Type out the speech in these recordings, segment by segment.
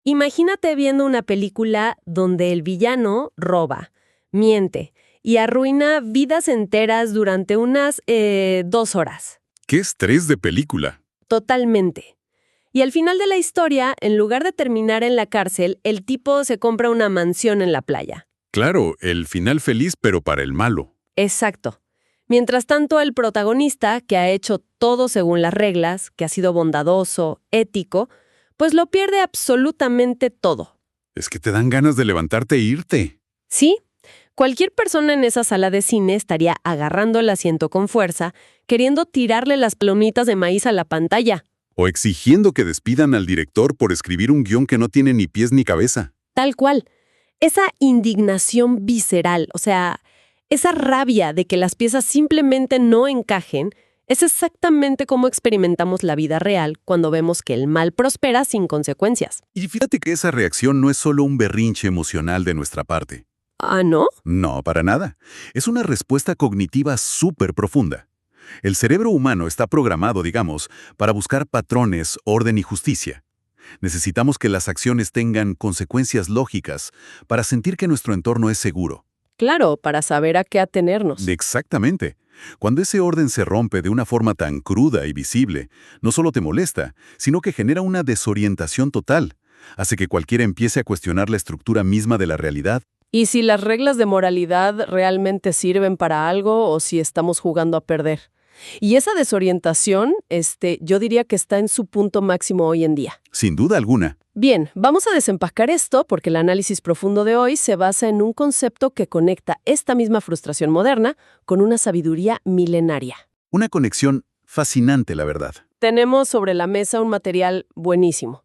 Imagínate viendo una película donde el villano roba, miente y arruina vidas enteras durante unas 2 horas. ¡Qué estrés de película! Totalmente. Y al final de la historia, en lugar de terminar en la cárcel, el tipo se compra una mansión en la playa. Claro, el final feliz, pero para el malo. Exacto. Mientras tanto, el protagonista, que ha hecho todo según las reglas, que ha sido bondadoso, ético, pues lo pierde absolutamente todo. Es que te dan ganas de levantarte e irte. ¿Sí? Cualquier persona en esa sala de cine estaría agarrando el asiento con fuerza, queriendo tirarle las palomitas de maíz a la pantalla. O exigiendo que despidan al director por escribir un guión que no tiene ni pies ni cabeza. Tal cual. Esa indignación visceral, o sea, esa rabia de que las piezas simplemente no encajen, es exactamente como experimentamos la vida real cuando vemos que el mal prospera sin consecuencias. Y fíjate que esa reacción no es solo un berrinche emocional de nuestra parte. ¿Ah, no? No, para nada. Es una respuesta cognitiva súper profunda. El cerebro humano está programado, digamos, para buscar patrones, orden y justicia. Necesitamos que las acciones tengan consecuencias lógicas para sentir que nuestro entorno es seguro. Claro, para saber a qué atenernos. Exactamente. Cuando ese orden se rompe de una forma tan cruda y visible, no solo te molesta, sino que genera una desorientación total. Hace que cualquiera empiece a cuestionar la estructura misma de la realidad. ¿Y si las reglas de moralidad realmente sirven para algo o si estamos jugando a perder? Y esa desorientación, yo diría que está en su punto máximo hoy en día. Sin duda alguna. Bien, vamos a desempacar esto porque el análisis profundo de hoy se basa en un concepto que conecta esta misma frustración moderna con una sabiduría milenaria. Una conexión fascinante, la verdad. Tenemos sobre la mesa un material buenísimo.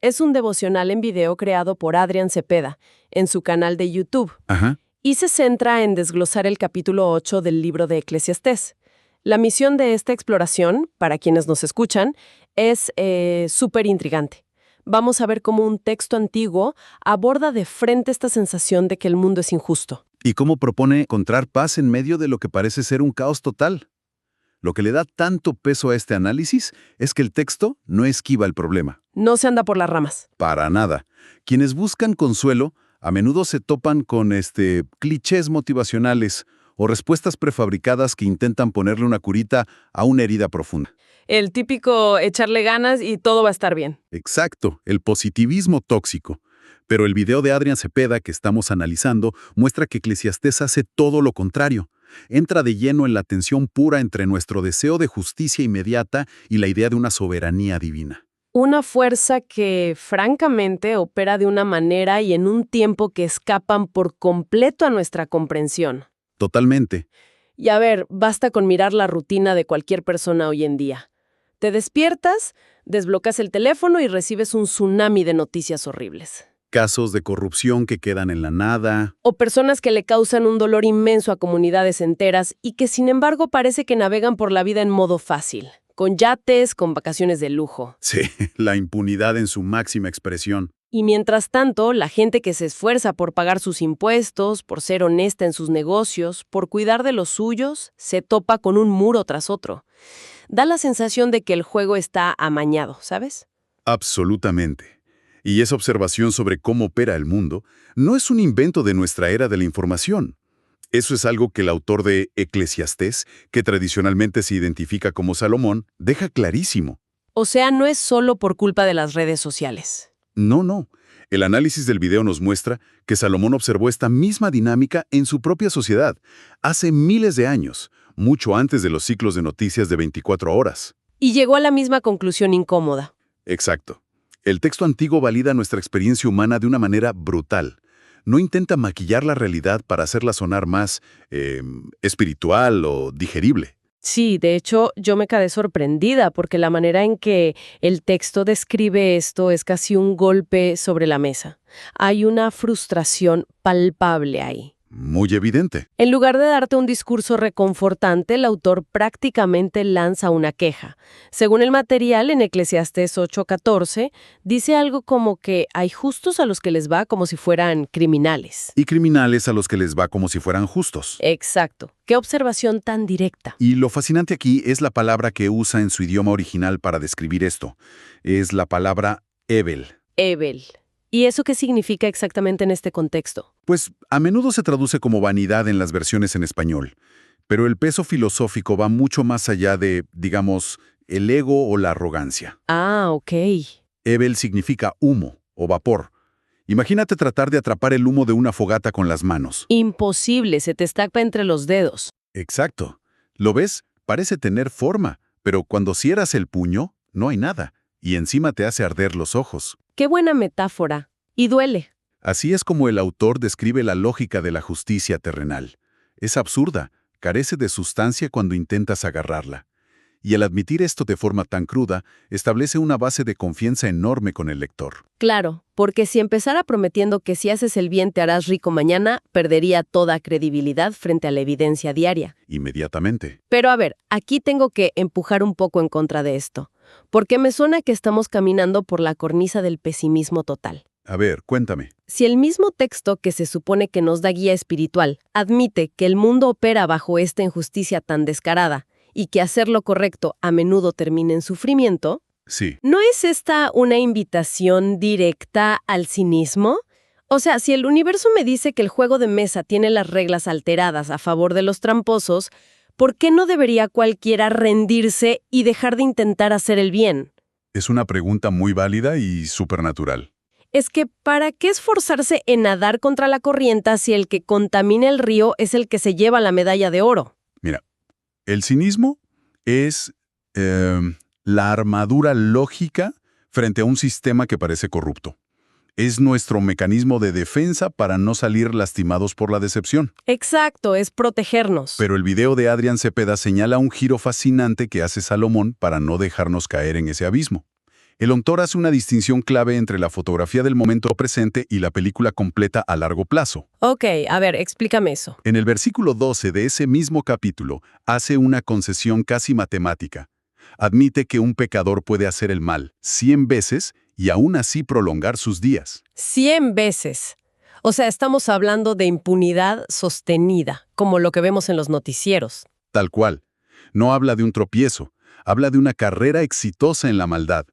Es un devocional en video creado por Adrián Cepeda en su canal de YouTube. Ajá. Y se centra en desglosar el capítulo 8 del libro de Eclesiastés. La misión de esta exploración, para quienes nos escuchan, es súper intrigante. Vamos a ver cómo un texto antiguo aborda de frente esta sensación de que el mundo es injusto. Y cómo propone encontrar paz en medio de lo que parece ser un caos total. Lo que le da tanto peso a este análisis es que el texto no esquiva el problema. No se anda por las ramas. Para nada. Quienes buscan consuelo a menudo se topan con clichés motivacionales o respuestas prefabricadas que intentan ponerle una curita a una herida profunda. El típico echarle ganas y todo va a estar bien. Exacto, el positivismo tóxico. Pero el video de Adrián Cepeda que estamos analizando muestra que Eclesiastés hace todo lo contrario. Entra de lleno en la tensión pura entre nuestro deseo de justicia inmediata y la idea de una soberanía divina. Una fuerza que, francamente, opera de una manera y en un tiempo que escapan por completo a nuestra comprensión. Totalmente. Y a ver, basta con mirar la rutina de cualquier persona hoy en día. Te despiertas, desbloqueas el teléfono y recibes un tsunami de noticias horribles. Casos de corrupción que quedan en la nada. O personas que le causan un dolor inmenso a comunidades enteras y que sin embargo parece que navegan por la vida en modo fácil, con yates, con vacaciones de lujo. Sí, la impunidad en su máxima expresión. Y mientras tanto, la gente que se esfuerza por pagar sus impuestos, por ser honesta en sus negocios, por cuidar de los suyos, se topa con un muro tras otro. Da la sensación de que el juego está amañado, ¿sabes? Absolutamente. Y esa observación sobre cómo opera el mundo no es un invento de nuestra era de la información. Eso es algo que el autor de Eclesiastés, que tradicionalmente se identifica como Salomón, deja clarísimo. O sea, no es solo por culpa de las redes sociales. No. El análisis del video nos muestra que Salomón observó esta misma dinámica en su propia sociedad, hace miles de años, mucho antes de los ciclos de noticias de 24 horas. Y llegó a la misma conclusión incómoda. Exacto. El texto antiguo valida nuestra experiencia humana de una manera brutal. No intenta maquillar la realidad para hacerla sonar más espiritual o digerible. Sí, de hecho, yo me quedé sorprendida porque la manera en que el texto describe esto es casi un golpe sobre la mesa. Hay una frustración palpable ahí. Muy evidente. En lugar de darte un discurso reconfortante, el autor prácticamente lanza una queja. Según el material en Eclesiastés 8:14, dice algo como que hay justos a los que les va como si fueran criminales. Y criminales a los que les va como si fueran justos. Exacto. Qué observación tan directa. Y lo fascinante aquí es la palabra que usa en su idioma original para describir esto. Es la palabra Evel. Evel. ¿Y eso qué significa exactamente en este contexto? Pues a menudo se traduce como vanidad en las versiones en español, pero el peso filosófico va mucho más allá de, digamos, el ego o la arrogancia. Ah, ok. Ebel significa humo o vapor. Imagínate tratar de atrapar el humo de una fogata con las manos. Imposible, se te escapa entre los dedos. Exacto. ¿Lo ves? Parece tener forma, pero cuando cierras el puño, no hay nada, y encima te hace arder los ojos. Qué buena metáfora. Y duele. Así es como el autor describe la lógica de la justicia terrenal. Es absurda, carece de sustancia cuando intentas agarrarla. Y al admitir esto de forma tan cruda, establece una base de confianza enorme con el lector. Claro, porque si empezara prometiendo que si haces el bien te harás rico mañana, perdería toda credibilidad frente a la evidencia diaria. Inmediatamente. Pero a ver, aquí tengo que empujar un poco en contra de esto, porque me suena que estamos caminando por la cornisa del pesimismo total. A ver, cuéntame. Si el mismo texto que se supone que nos da guía espiritual admite que el mundo opera bajo esta injusticia tan descarada y que hacer lo correcto a menudo termina en sufrimiento, Sí. ¿no es esta una invitación directa al cinismo? O sea, si el universo me dice que el juego de mesa tiene las reglas alteradas a favor de los tramposos, ¿por qué no debería cualquiera rendirse y dejar de intentar hacer el bien? Es una pregunta muy válida y supernatural. Es que ¿para qué esforzarse en nadar contra la corriente si el que contamina el río es el que se lleva la medalla de oro? Mira, el cinismo es la armadura lógica frente a un sistema que parece corrupto. Es nuestro mecanismo de defensa para no salir lastimados por la decepción. Exacto, es protegernos. Pero el video de Adrián Cepeda señala un giro fascinante que hace Salomón para no dejarnos caer en ese abismo. El autor hace una distinción clave entre la fotografía del momento presente y la película completa a largo plazo. Ok, a ver, explícame eso. En el versículo 12 de ese mismo capítulo, hace una concesión casi matemática. Admite que un pecador puede hacer el mal 100 veces y aún así prolongar sus días. 100 veces. O sea, estamos hablando de impunidad sostenida, como lo que vemos en los noticieros. Tal cual. No habla de un tropiezo, habla de una carrera exitosa en la maldad.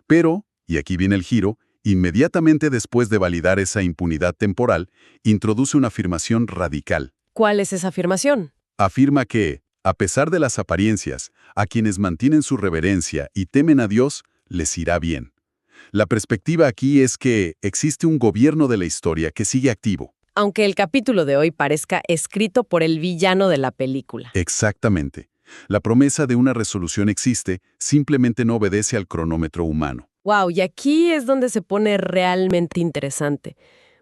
Pero, y aquí viene el giro, inmediatamente después de validar esa impunidad temporal, introduce una afirmación radical. ¿Cuál es esa afirmación? Afirma que, a pesar de las apariencias, a quienes mantienen su reverencia y temen a Dios, les irá bien. La perspectiva aquí es que existe un gobierno de la historia que sigue activo. Aunque el capítulo de hoy parezca escrito por el villano de la película. Exactamente. La promesa de una resolución existe, simplemente no obedece al cronómetro humano. Wow, y aquí es donde se pone realmente interesante.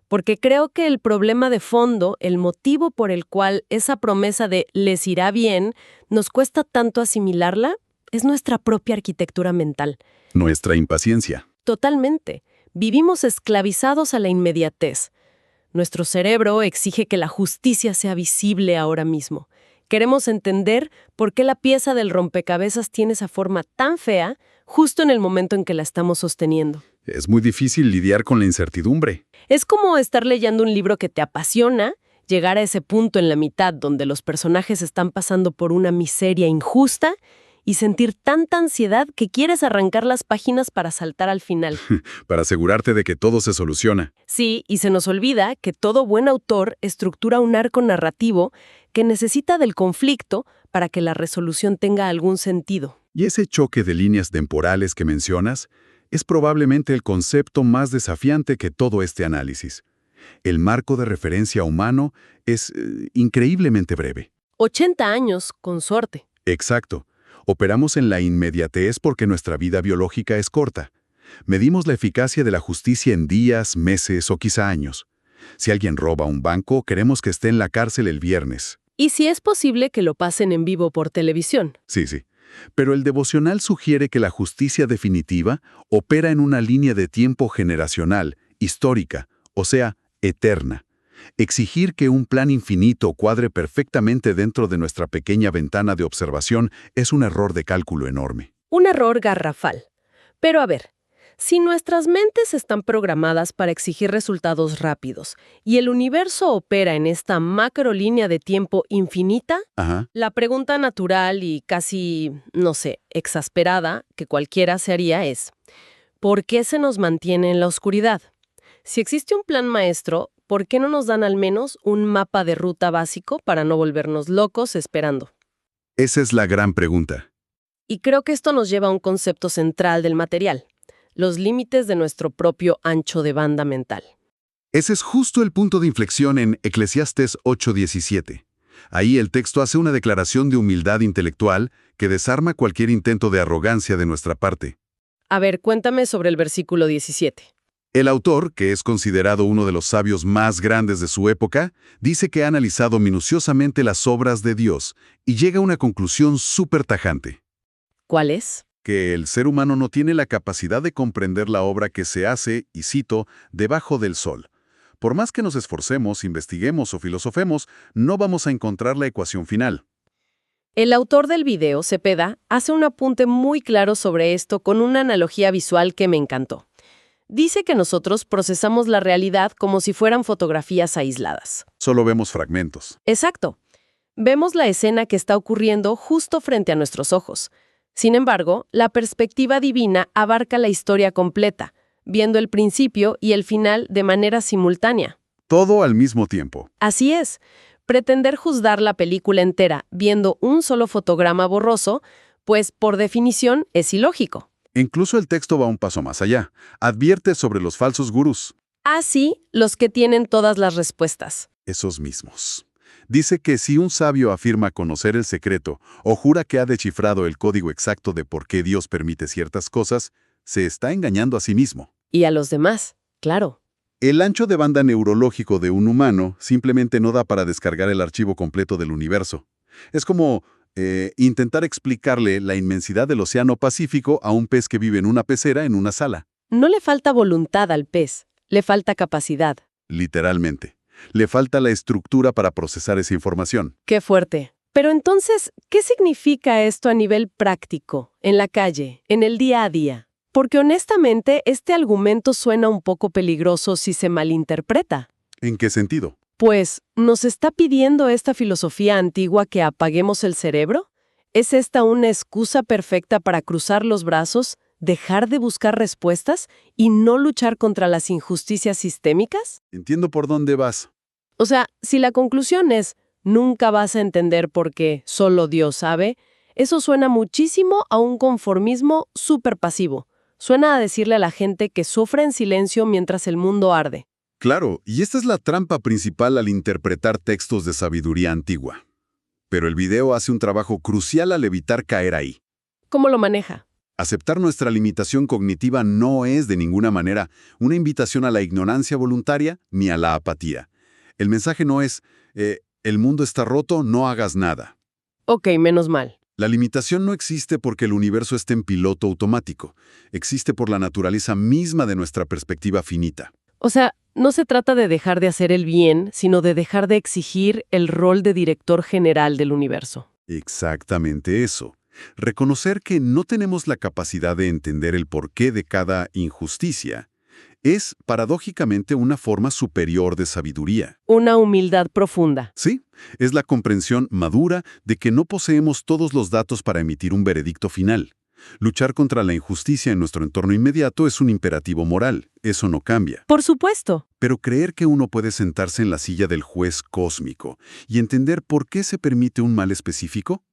Porque creo que el problema de fondo, el motivo por el cual esa promesa de les irá bien, nos cuesta tanto asimilarla, es nuestra propia arquitectura mental. Nuestra impaciencia. Totalmente. Vivimos esclavizados a la inmediatez. Nuestro cerebro exige que la justicia sea visible ahora mismo. Queremos entender por qué la pieza del rompecabezas tiene esa forma tan fea justo en el momento en que la estamos sosteniendo. Es muy difícil lidiar con la incertidumbre. Es como estar leyendo un libro que te apasiona, llegar a ese punto en la mitad donde los personajes están pasando por una miseria injusta y sentir tanta ansiedad que quieres arrancar las páginas para saltar al final. Para asegurarte de que todo se soluciona. Sí, y se nos olvida que todo buen autor estructura un arco narrativo que necesita del conflicto para que la resolución tenga algún sentido. Y ese choque de líneas temporales que mencionas es probablemente el concepto más desafiante que todo este análisis. El marco de referencia humano es increíblemente breve. 80 años, con suerte. Exacto. Operamos en la inmediatez porque nuestra vida biológica es corta. Medimos la eficacia de la justicia en días, meses o quizá años. Si alguien roba un banco, queremos que esté en la cárcel el viernes. Y si es posible que lo pasen en vivo por televisión. Sí. Pero el devocional sugiere que la justicia definitiva opera en una línea de tiempo generacional, histórica, o sea, eterna. Exigir que un plan infinito cuadre perfectamente dentro de nuestra pequeña ventana de observación es un error de cálculo enorme. Un error garrafal. Pero a ver, si nuestras mentes están programadas para exigir resultados rápidos y el universo opera en esta macrolínea de tiempo infinita, Ajá. la pregunta natural y casi, no sé, exasperada que cualquiera se haría es, ¿por qué se nos mantiene en la oscuridad? Si existe un plan maestro, ¿por qué no nos dan al menos un mapa de ruta básico para no volvernos locos esperando? Esa es la gran pregunta. Y creo que esto nos lleva a un concepto central del material, los límites de nuestro propio ancho de banda mental. Ese es justo el punto de inflexión en Eclesiastés 8:17. Ahí el texto hace una declaración de humildad intelectual que desarma cualquier intento de arrogancia de nuestra parte. A ver, cuéntame sobre el versículo 17. El autor, que es considerado uno de los sabios más grandes de su época, dice que ha analizado minuciosamente las obras de Dios y llega a una conclusión súper tajante: ¿Cuál es? que el ser humano no tiene la capacidad de comprender la obra que se hace, y cito, debajo del sol. Por más que nos esforcemos, investiguemos o filosofemos, no vamos a encontrar la ecuación final. El autor del video, Cepeda, hace un apunte muy claro sobre esto con una analogía visual que me encantó. Dice que nosotros procesamos la realidad como si fueran fotografías aisladas. Solo vemos fragmentos. Exacto. Vemos la escena que está ocurriendo justo frente a nuestros ojos. Sin embargo, la perspectiva divina abarca la historia completa, viendo el principio y el final de manera simultánea. Todo al mismo tiempo. Así es. Pretender juzgar la película entera viendo un solo fotograma borroso, pues por definición es ilógico. Incluso el texto va un paso más allá. Advierte sobre los falsos gurús. Así, los que tienen todas las respuestas. Esos mismos. Dice que si un sabio afirma conocer el secreto o jura que ha descifrado el código exacto de por qué Dios permite ciertas cosas, se está engañando a sí mismo. Y a los demás, claro. El ancho de banda neurológico de un humano simplemente no da para descargar el archivo completo del universo. Es como intentar explicarle la inmensidad del océano Pacífico a un pez que vive en una pecera en una sala. No le falta voluntad al pez, le falta capacidad. Literalmente. Le falta la estructura para procesar esa información. Qué fuerte. Pero entonces, ¿qué significa esto a nivel práctico, en la calle, en el día a día? Porque honestamente, este argumento suena un poco peligroso si se malinterpreta. ¿En qué sentido? Pues, ¿nos está pidiendo esta filosofía antigua que apaguemos el cerebro? ¿Es esta una excusa perfecta para cruzar los brazos, dejar de buscar respuestas y no luchar contra las injusticias sistémicas? Entiendo por dónde vas. O sea, si la conclusión es nunca vas a entender por qué solo Dios sabe, eso suena muchísimo a un conformismo súper pasivo. Suena a decirle a la gente que sufre en silencio mientras el mundo arde. Claro, y esta es la trampa principal al interpretar textos de sabiduría antigua. Pero el video hace un trabajo crucial al evitar caer ahí. ¿Cómo lo maneja? Aceptar nuestra limitación cognitiva no es de ninguna manera una invitación a la ignorancia voluntaria ni a la apatía. El mensaje no es, el mundo está roto, no hagas nada. Ok, menos mal. La limitación no existe porque el universo esté en piloto automático. Existe por la naturaleza misma de nuestra perspectiva finita. O sea, no se trata de dejar de hacer el bien, sino de dejar de exigir el rol de director general del universo. Exactamente eso. Reconocer que no tenemos la capacidad de entender el porqué de cada injusticia es, paradójicamente, una forma superior de sabiduría. Una humildad profunda. Sí, es la comprensión madura de que no poseemos todos los datos para emitir un veredicto final. Luchar contra la injusticia en nuestro entorno inmediato es un imperativo moral, eso no cambia. Por supuesto. Pero creer que uno puede sentarse en la silla del juez cósmico y entender por qué se permite un mal específico,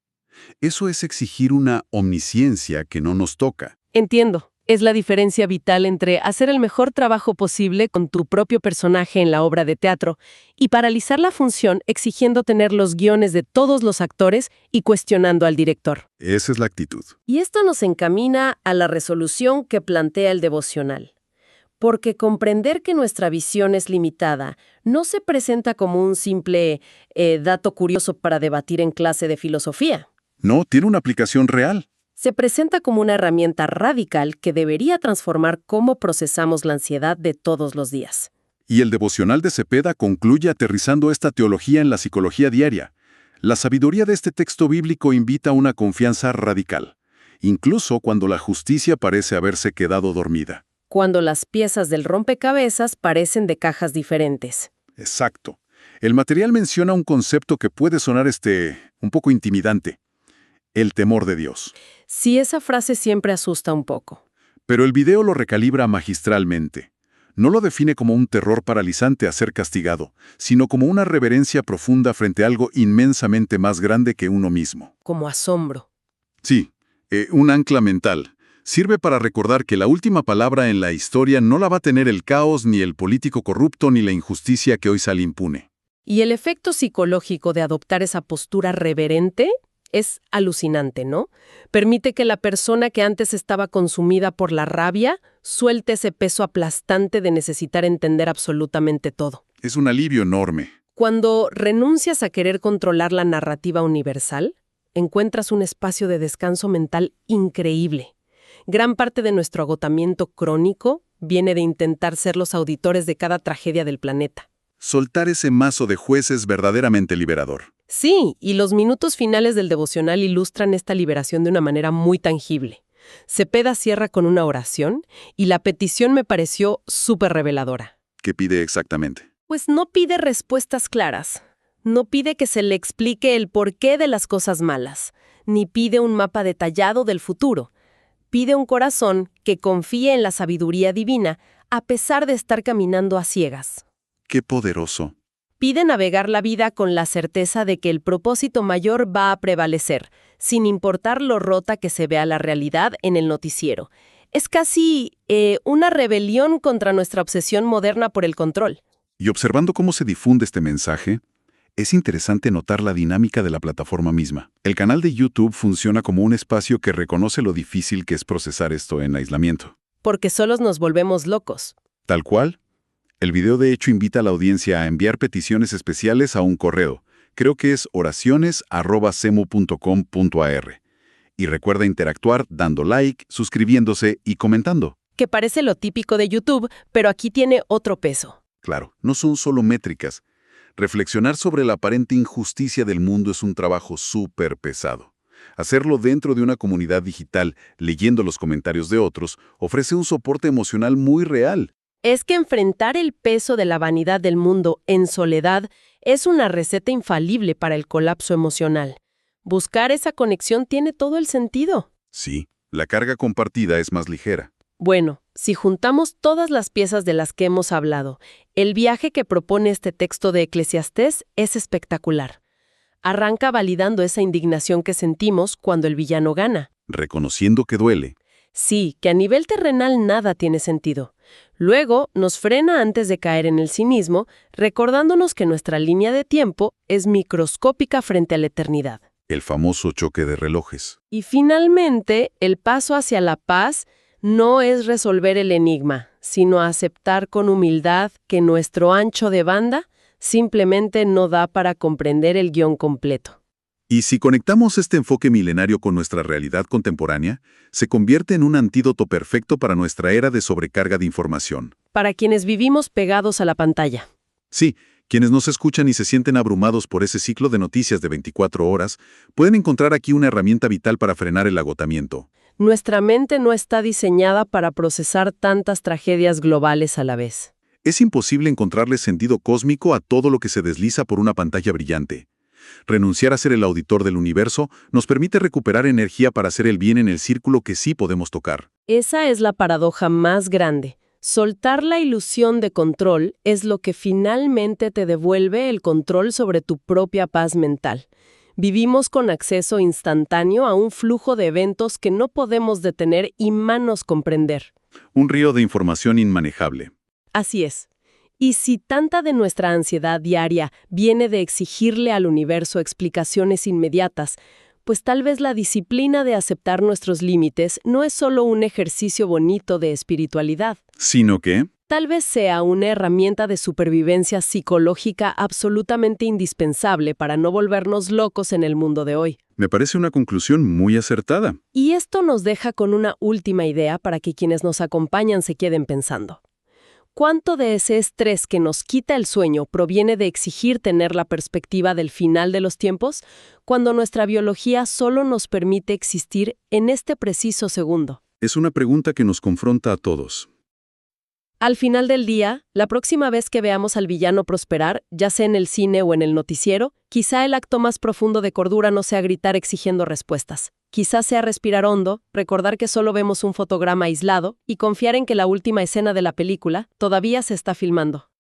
eso es exigir una omnisciencia que no nos toca. Entiendo. Es la diferencia vital entre hacer el mejor trabajo posible con tu propio personaje en la obra de teatro y paralizar la función exigiendo tener los guiones de todos los actores y cuestionando al director. Esa es la actitud. Y esto nos encamina a la resolución que plantea el devocional. Porque comprender que nuestra visión es limitada no se presenta como un simple dato curioso para debatir en clase de filosofía. No, tiene una aplicación real. Se presenta como una herramienta radical que debería transformar cómo procesamos la ansiedad de todos los días. Y el devocional de Cepeda concluye aterrizando esta teología en la psicología diaria. La sabiduría de este texto bíblico invita a una confianza radical, incluso cuando la justicia parece haberse quedado dormida. Cuando las piezas del rompecabezas parecen de cajas diferentes. Exacto. El material menciona un concepto que puede sonar un poco intimidante: el temor de Dios. Sí, esa frase siempre asusta un poco. Pero el video lo recalibra magistralmente. No lo define como un terror paralizante a ser castigado, sino como una reverencia profunda frente a algo inmensamente más grande que uno mismo. Como asombro. Sí, un ancla mental. Sirve para recordar que la última palabra en la historia no la va a tener el caos, ni el político corrupto, ni la injusticia que hoy sale impune. Y el efecto psicológico de adoptar esa postura reverente es alucinante, ¿no? Permite que la persona que antes estaba consumida por la rabia suelte ese peso aplastante de necesitar entender absolutamente todo. Es un alivio enorme. Cuando renuncias a querer controlar la narrativa universal, encuentras un espacio de descanso mental increíble. Gran parte de nuestro agotamiento crónico viene de intentar ser los auditores de cada tragedia del planeta. Soltar ese mazo de juez es verdaderamente liberador. Sí, y los minutos finales del devocional ilustran esta liberación de una manera muy tangible. Cepeda cierra con una oración y la petición me pareció súper reveladora. ¿Qué pide exactamente? Pues no pide respuestas claras, no pide que se le explique el porqué de las cosas malas, ni pide un mapa detallado del futuro. Pide un corazón que confíe en la sabiduría divina a pesar de estar caminando a ciegas. ¡Qué poderoso! Pide navegar la vida con la certeza de que el propósito mayor va a prevalecer, sin importar lo rota que se vea la realidad en el noticiero. Es casi una rebelión contra nuestra obsesión moderna por el control. Y observando cómo se difunde este mensaje, es interesante notar la dinámica de la plataforma misma. El canal de YouTube funciona como un espacio que reconoce lo difícil que es procesar esto en aislamiento. Porque solos nos volvemos locos. Tal cual. El video de hecho invita a la audiencia a enviar peticiones especiales a un correo. Creo que es oraciones@cemu.com.ar. Y recuerda interactuar dando like, suscribiéndose y comentando. Que parece lo típico de YouTube, pero aquí tiene otro peso. Claro, no son solo métricas. Reflexionar sobre la aparente injusticia del mundo es un trabajo súper pesado. Hacerlo dentro de una comunidad digital, leyendo los comentarios de otros, ofrece un soporte emocional muy real. Es que enfrentar el peso de la vanidad del mundo en soledad es una receta infalible para el colapso emocional. Buscar esa conexión tiene todo el sentido. Sí, la carga compartida es más ligera. Bueno, si juntamos todas las piezas de las que hemos hablado, el viaje que propone este texto de Eclesiastés es espectacular. Arranca validando esa indignación que sentimos cuando el villano gana. Reconociendo que duele. Sí, que a nivel terrenal nada tiene sentido. Luego nos frena antes de caer en el cinismo, recordándonos que nuestra línea de tiempo es microscópica frente a la eternidad. El famoso choque de relojes. Y finalmente, el paso hacia la paz no es resolver el enigma, sino aceptar con humildad que nuestro ancho de banda simplemente no da para comprender el guión completo. Y si conectamos este enfoque milenario con nuestra realidad contemporánea, se convierte en un antídoto perfecto para nuestra era de sobrecarga de información. Para quienes vivimos pegados a la pantalla. Sí, quienes nos escuchan y se sienten abrumados por ese ciclo de noticias de 24 horas, pueden encontrar aquí una herramienta vital para frenar el agotamiento. Nuestra mente no está diseñada para procesar tantas tragedias globales a la vez. Es imposible encontrarle sentido cósmico a todo lo que se desliza por una pantalla brillante. Renunciar a ser el auditor del universo nos permite recuperar energía para hacer el bien en el círculo que sí podemos tocar. Esa es la paradoja más grande. Soltar la ilusión de control es lo que finalmente te devuelve el control sobre tu propia paz mental. Vivimos con acceso instantáneo a un flujo de eventos que no podemos detener y manos comprender. Un río de información inmanejable. Así es. Y si tanta de nuestra ansiedad diaria viene de exigirle al universo explicaciones inmediatas, pues tal vez la disciplina de aceptar nuestros límites no es solo un ejercicio bonito de espiritualidad. Sino que Tal vez sea una herramienta de supervivencia psicológica absolutamente indispensable para no volvernos locos en el mundo de hoy. me parece una conclusión muy acertada. Y esto nos deja con una última idea para que quienes nos acompañan se queden pensando. ¿Cuánto de ese estrés que nos quita el sueño proviene de exigir tener la perspectiva del final de los tiempos, cuando nuestra biología solo nos permite existir en este preciso segundo? Es una pregunta que nos confronta a todos. Al final del día, la próxima vez que veamos al villano prosperar, ya sea en el cine o en el noticiero, quizá el acto más profundo de cordura no sea gritar exigiendo respuestas, Quizás sea respirar hondo, recordar que solo vemos un fotograma aislado y confiar en que la última escena de la película todavía se está filmando.